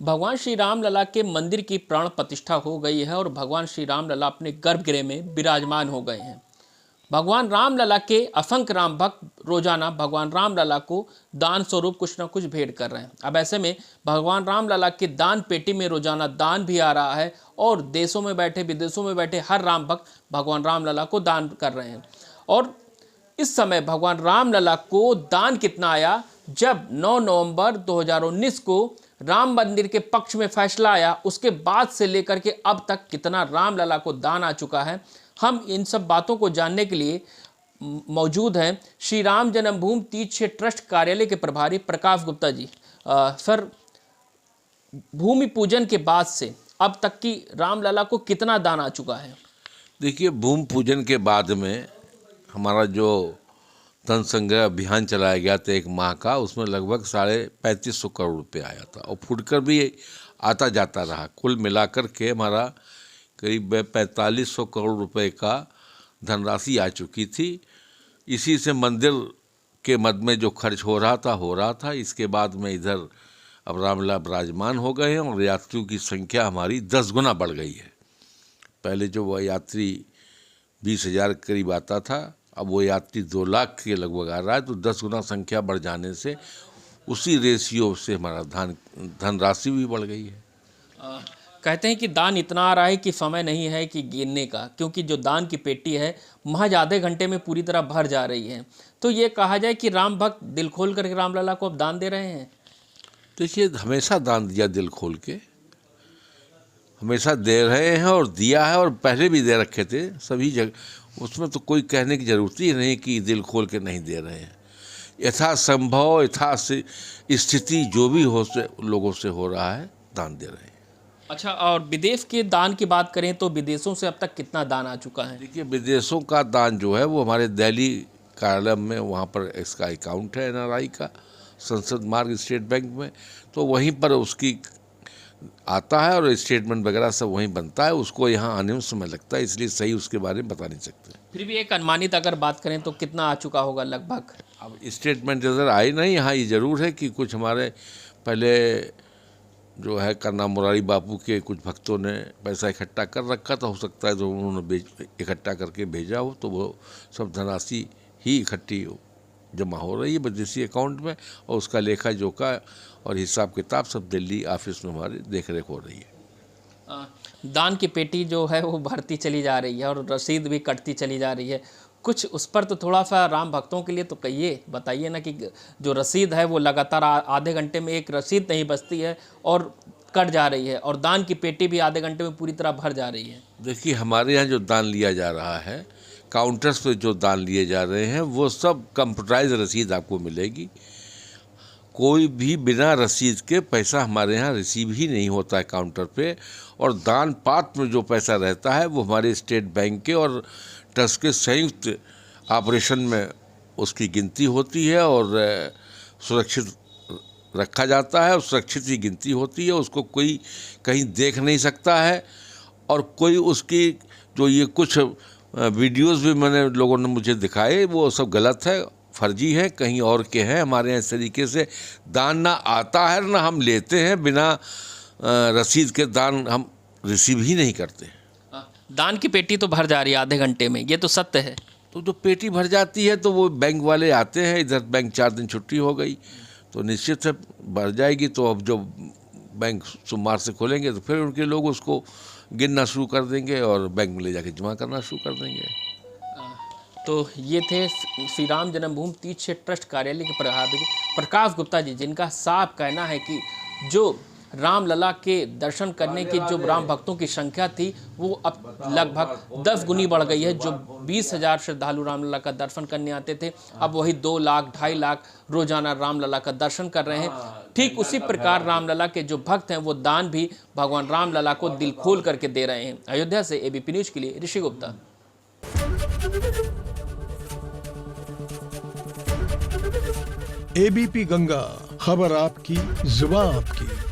भगवान श्री राम लला के मंदिर की प्राण प्रतिष्ठा हो गई है और भगवान श्री राम लला अपने गर्भगृह में विराजमान हो गए हैं। भगवान राम लला के असंख्य राम भक्त रोजाना भगवान राम लला को दान स्वरूप कुछ न कुछ भेंट कर रहे हैं। अब ऐसे में भगवान राम लला के दान पेटी में रोजाना दान भी आ रहा है और देशों में बैठे विदेशों में बैठे हर राम भक्त भगवान राम लला को दान कर रहे हैं। और इस समय भगवान राम लला को दान कितना आया, जब 9 नवंबर 2019 को राम मंदिर के पक्ष में फैसला आया, उसके बाद से लेकर के अब तक कितना राम लला को दान आ चुका है, हम इन सब बातों को जानने के लिए मौजूद हैं श्री राम जन्मभूमि तीर्थ क्षेत्र ट्रस्ट कार्यालय के प्रभारी प्रकाश गुप्ता जी। सर, भूमि पूजन के बाद से अब तक की राम लला को कितना दान आ चुका है? देखिए, भूमि पूजन के बाद में हमारा जो धन संग्रह अभियान चलाया गया था 1 माह का, उसमें लगभग 3500 करोड़ रुपये आया था और फुटकर भी आता जाता रहा। कुल मिलाकर के हमारा करीब 4500 करोड़ रुपए का धनराशि आ चुकी थी। इसी से मंदिर के मद में जो खर्च हो रहा था। इसके बाद में इधर अब रामलला विराजमान हो गए हैं और यात्रियों की संख्या हमारी 10 गुना बढ़ गई है। पहले जो वह यात्री 20,000 करीब आता था, अब वो यात्री 2 लाख के लगभग आ रहा है। तो 10 गुना संख्या बढ़ जाने से उसी रेशियो से हमारा धनराशि भी बढ़ गई है। कहते हैं कि दान इतना आ रहा है कि समय नहीं है कि गिनने का, क्योंकि जो दान की पेटी है महज आधे घंटे में पूरी तरह भर जा रही है। तो ये कहा जाए कि राम भक्त दिल खोल करके राम लला को अब दान दे रहे हैं। देखिए, हमेशा दान दिया, दिल खोल के हमेशा दे रहे हैं और दिया है, और पहले भी दे रखे थे सभी जगह। उसमें तो कोई कहने की जरूरत ही नहीं कि दिल खोल के नहीं दे रहे हैं। यथासंभव यथा स्थिति जो भी हो से लोगों से हो रहा है, दान दे रहे हैं। अच्छा, और विदेश के दान की बात करें तो विदेशों से अब तक कितना दान आ चुका है? देखिए, विदेशों का दान जो है वो हमारे दिल्ली कार्यालय में, वहाँ पर इसका अकाउंट है NRI का, संसद मार्ग स्टेट बैंक में। तो वहीं पर उसकी आता है और स्टेटमेंट वगैरह सब वहीं बनता है। उसको यहाँ आने में समय लगता है, इसलिए सही उसके बारे में बता नहीं सकते। फिर भी एक अनुमानित अगर बात करें तो कितना आ चुका होगा लगभग? अब स्टेटमेंट नज़र आई नहीं। यहाँ ये ज़रूर है कि कुछ हमारे पहले जो है करना मुरारी बापू के कुछ भक्तों ने पैसा इकट्ठा कर रखा था। हो सकता है तो उन्होंने इकट्ठा करके भेजा हो, तो वो सब धनराशि ही इकट्ठी जमा हो रही है विदेशी अकाउंट में, और उसका लेखा जोखा और हिसाब किताब सब दिल्ली ऑफिस में हमारे देख रेख हो रही है। दान की पेटी जो है वो भरती चली जा रही है और रसीद भी कटती चली जा रही है। कुछ उस पर तो थोड़ा सा राम भक्तों के लिए तो कहिए, बताइए ना कि जो रसीद है वो लगातार आधे घंटे में एक रसीद नहीं बचती है और कट जा रही है, और दान की पेटी भी आधे घंटे में पूरी तरह भर जा रही है। देखिए, हमारे यहाँ जो दान लिया जा रहा है, काउंटर्स पे जो दान लिए जा रहे हैं, वो सब कंप्यूटराइज रसीद आपको मिलेगी। कोई भी बिना रसीद के पैसा हमारे यहाँ रिसीव ही नहीं होता है काउंटर पे। और दान पात्र में जो पैसा रहता है वो हमारे स्टेट बैंक के और ट्रस्ट के संयुक्त ऑपरेशन में उसकी गिनती होती है और सुरक्षित रखा जाता है, और सुरक्षित ही गिनती होती है। उसको कोई कहीं देख नहीं सकता है, और कोई उसकी जो ये कुछ वीडियोस भी मैंने लोगों ने मुझे दिखाए, वो सब गलत है, फर्जी है, कहीं और के हैं। हमारे यहाँ इस तरीके से दान ना आता है ना हम लेते हैं। बिना रसीद के दान हम रिसीव ही नहीं करते। दान की पेटी तो भर जा रही है आधे घंटे में, ये तो सत्य है। तो जो पेटी भर जाती है तो वो बैंक वाले आते हैं, इधर बैंक 4 दिन छुट्टी हो गई तो निश्चित से भर जाएगी। तो अब जो बैंक सोमवार से खोलेंगे तो फिर उनके लोग उसको गिनना शुरू कर देंगे और बैंक में ले जाके जमा करना शुरू कर देंगे। तो ये थे श्री राम जन्मभूमि तीर्थ क्षेत्र ट्रस्ट कार्यालय के प्रभारी प्रकाश गुप्ता जी, जिनका साफ कहना है कि जो राम लला के दर्शन करने की जो राम भक्तों की संख्या थी वो अब लगभग 10 गुनी बढ़ गई है। जो 20,000 श्रद्धालु राम लला का दर्शन करने आते थे, अब वही 2 लाख 2.5 लाख रोजाना राम लला का दर्शन कर रहे हैं। ठीक उसी प्रकार राम लला के जो भक्त हैं वो दान भी भगवान राम लला को दिल खोल करके दे रहे हैं। अयोध्या से ABP न्यूज के लिए ऋषि गुप्ता। ABP गंगा, खबर आपकी, जुबान आपकी।